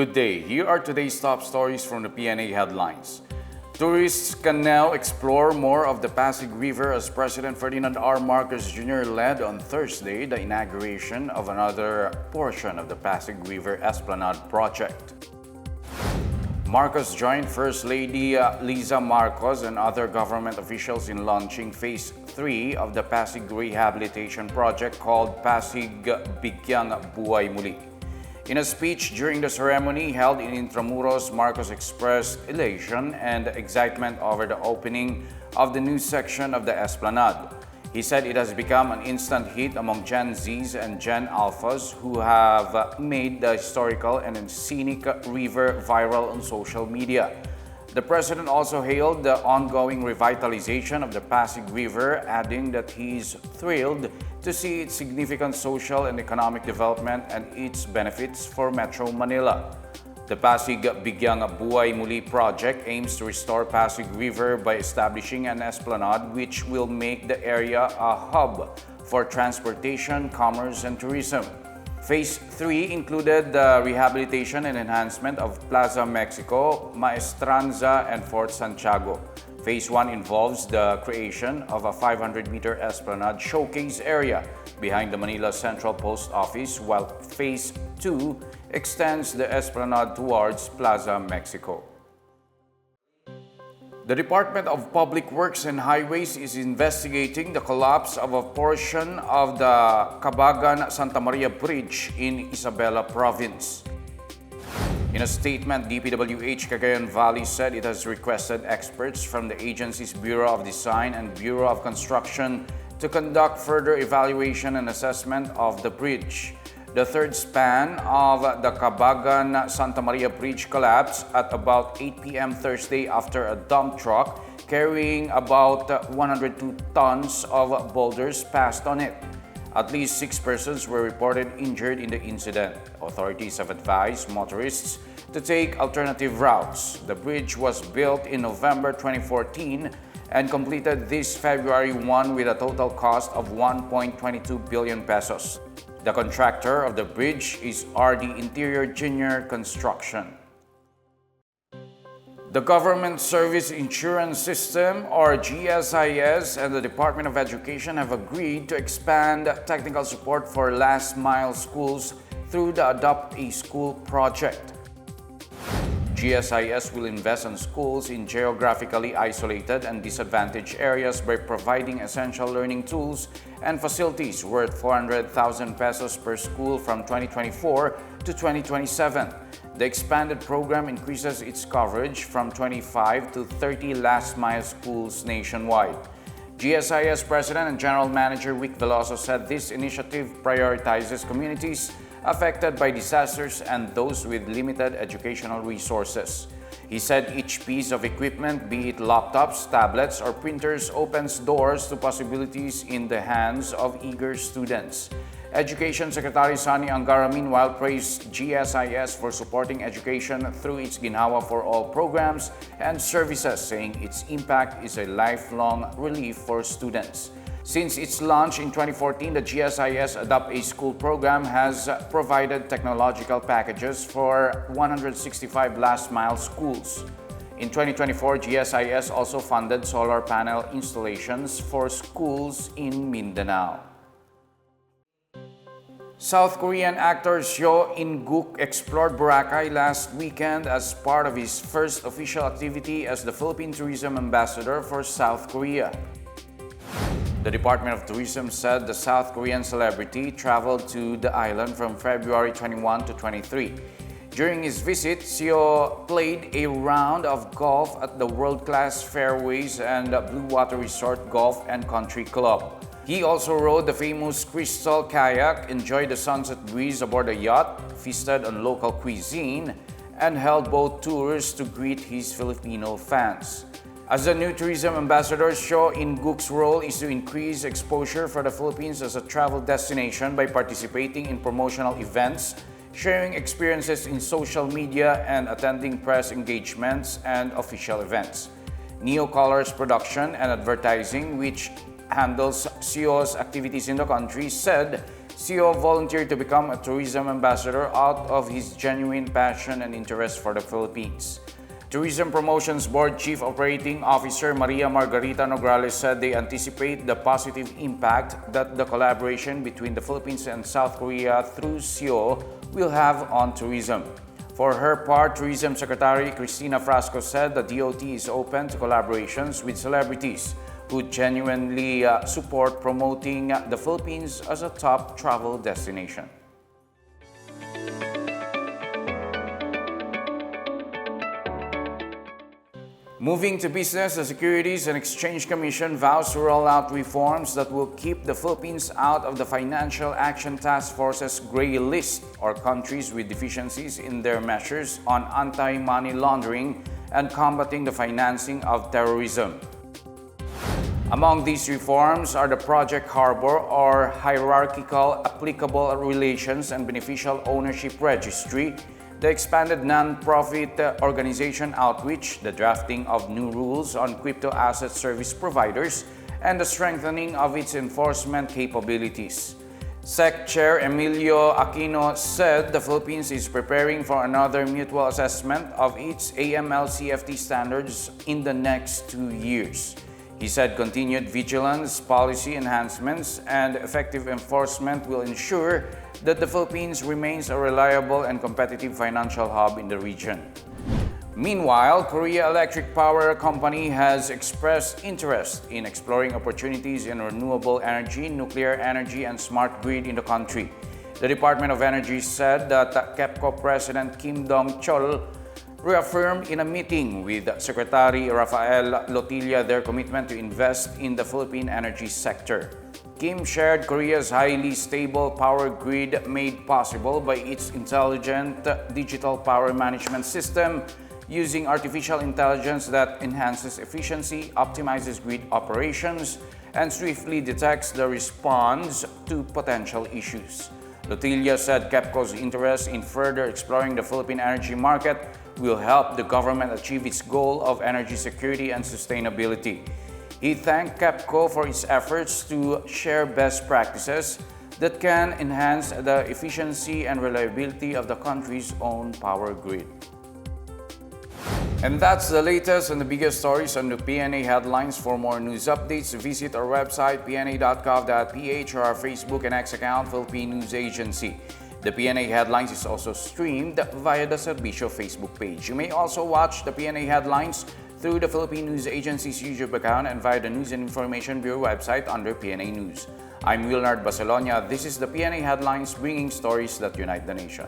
Good day. Here are today's top stories from the Pna Headlines. Tourists can now explore more of the Pasig River as President Ferdinand R. Marcos Jr. led on Thursday the inauguration of another portion of the Pasig River Esplanade project. Marcos joined First Lady Liza Marcos and other government officials in launching Phase 3 of the Pasig Rehabilitation Project called Pasig Bigyang Buhay Muli. In a speech during the ceremony held in Intramuros, Marcos expressed elation and excitement over the opening of the new section of the Esplanade. He said it has become an instant hit among Gen Zs and Gen Alphas who have made the historical and scenic river viral on social media. The president also hailed the ongoing revitalization of the Pasig River, adding that he is thrilled to see its significant social and economic development and its benefits for Metro Manila. The Pasig Bigyang Buhay Muli project aims to restore Pasig River by establishing an esplanade which will make the area a hub for transportation, commerce, and tourism. Phase 3 included the rehabilitation and enhancement of Plaza Mexico, Maestranza, and Fort Santiago. Phase 1 involves the creation of a 500-meter esplanade showcase area behind the Manila Central Post Office, while Phase 2 extends the esplanade towards Plaza Mexico. The Department of Public Works and Highways is investigating the collapse of a portion of the Cabagan-Santa Maria Bridge in Isabela Province. In a statement, DPWH Cagayan Valley said it has requested experts from the agency's Bureau of Design and Bureau of Construction to conduct further evaluation and assessment of the bridge. The third span of the Cabagan-Santa Maria Bridge collapsed at about 8 p.m. Thursday after a dump truck carrying about 102 tons of boulders passed on it. At least 6 persons were reported injured in the incident. Authorities have advised motorists to take alternative routes. The bridge was built in November 2014 and completed this February 1 with a total cost of 1.22 billion pesos. The contractor of the bridge is RD Interior Junior Construction. The Government Service Insurance System, or GSIS, and the Department of Education have agreed to expand technical support for last-mile schools through the Adopt a School project. GSIS will invest in schools in geographically isolated and disadvantaged areas by providing essential learning tools and facilities worth 400,000 pesos per school from 2024 to 2027. The expanded program increases its coverage from 25 to 30 last-mile schools nationwide. GSIS President and General Manager Vic Veloso said this initiative prioritizes communities affected by disasters and those with limited educational resources. He said each piece of equipment, be it laptops, tablets, or printers, opens doors to possibilities in the hands of eager students. Education Secretary Sani Angara meanwhile praised GSIS for supporting education through its Ginhawa for All programs and services, saying its impact is a lifelong relief for students. Since its launch in 2014, the GSIS Adopt a School program has provided technological packages for 165 last-mile schools. In 2024, GSIS also funded solar panel installations for schools in Mindanao. South Korean actor Seo In-guk explored Boracay last weekend as part of his first official activity as the Philippine Tourism Ambassador for South Korea. The Department of Tourism said the South Korean celebrity traveled to the island from February 21 to 23. During his visit, Seo played a round of golf at the world-class Fairways and Blue Water Resort Golf and Country Club. He also rode the famous Crystal kayak, enjoyed the sunset breeze aboard a yacht, feasted on local cuisine, and held boat tours to greet his Filipino fans. As the new tourism ambassador, Seo In-guk's role is to increase exposure for the Philippines as a travel destination by participating in promotional events, sharing experiences in social media, and attending press engagements and official events. Neo Colors Production and Advertising, which handles Seo's activities in the country, said Seo volunteered to become a tourism ambassador out of his genuine passion and interest for the Philippines. Tourism Promotions Board Chief Operating Officer Maria Margarita Nograles said they anticipate the positive impact that the collaboration between the Philippines and South Korea through Seo will have on tourism. For her part, Tourism Secretary Cristina Frasco said the DOT is open to collaborations with celebrities who genuinely support promoting the Philippines as a top travel destination. Moving to business, the Securities and Exchange Commission vows to roll out reforms that will keep the Philippines out of the Financial Action Task Force's gray list, or countries with deficiencies in their measures on anti-money laundering and combating the financing of terrorism. Among these reforms are the Project Harbor, or Hierarchical Applicable Relations and Beneficial Ownership Registry, the expanded non-profit organization outreach, the drafting of new rules on crypto asset service providers, and the strengthening of its enforcement capabilities. SEC Chair Emilio Aquino said the Philippines is preparing for another mutual assessment of its AML-CFT standards in the next 2 years. He said continued vigilance, policy enhancements, and effective enforcement will ensure that the Philippines remains a reliable and competitive financial hub in the region. Meanwhile, Korea Electric Power Company has expressed interest in exploring opportunities in renewable energy, nuclear energy, and smart grid in the country. The Department of Energy said that KEPCO President Kim Dong-chol reaffirmed in a meeting with Secretary Rafael Lotilla their commitment to invest in the Philippine energy sector. Kim shared Korea's highly stable power grid made possible by its intelligent digital power management system using artificial intelligence that enhances efficiency, optimizes grid operations, and swiftly detects the response to potential issues. Lotilla said KEPCO's interest in further exploring the Philippine energy market will help the government achieve its goal of energy security and sustainability. He thanked KEPCO for its efforts to share best practices that can enhance the efficiency and reliability of the country's own power grid. And that's the latest and the biggest stories on the PNA Headlines. For more news updates, visit our website pna.gov.ph or our Facebook and X account, Philippine News Agency. The PNA Headlines is also streamed via the Servicio Facebook page. You may also watch the PNA Headlines through the Philippine News Agency's YouTube account and via the News and Information Bureau website under PNA News. I'm Wilnard Barcelona. This is the PNA Headlines, bringing stories that unite the nation.